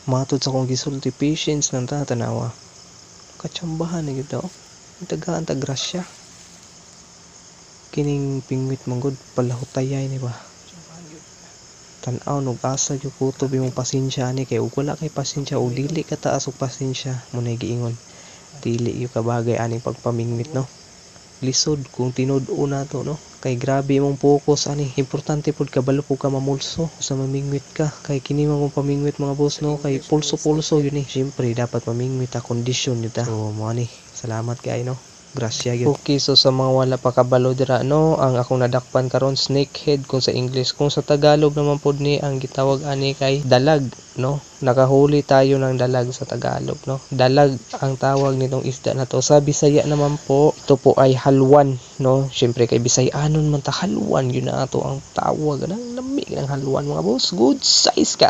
Matod sa kong gisulti patience ng tatanawa. Katsambahan na gyud daw. Tagaan ta grasya. Kining pingwit manggod palahutayay ni ba. Tan-aw og asa gyud kutob imong pasensya ani kay ug wala kay pasensya o dili ka taas og pasensya mo nay giingon. Dili gyud ka bagay aning pagpamingwit no. Lisod kung tinud-o nato no. Kay grabe imong focus ani. Importante pud kabalo pud ka mamulso sa mamingwit ka. Kay kini man kung pamingwit mga boss no kay pulso-pulso yun eh. Syempre dapat mamingwit ta kondisyon yun ta. So mo ani. Salamat kay no. Grasya gyud. Okay, so sa mga wala pa kabalo dira no, ang akong nadakpan karon snakehead kung sa English. Kung sa Tagalog naman pod ni ang gitawag ani kay dalag no. Nakahuli tayo ng dalag sa Tagalog no. Dalag ang tawag nitong isda na to. Sa Bisaya naman po, ito po ay halwan no. Syempre kay Bisayanon man ta halwan yun na ato ang tawag ng lamig ng halwan mga boss. Good size ka.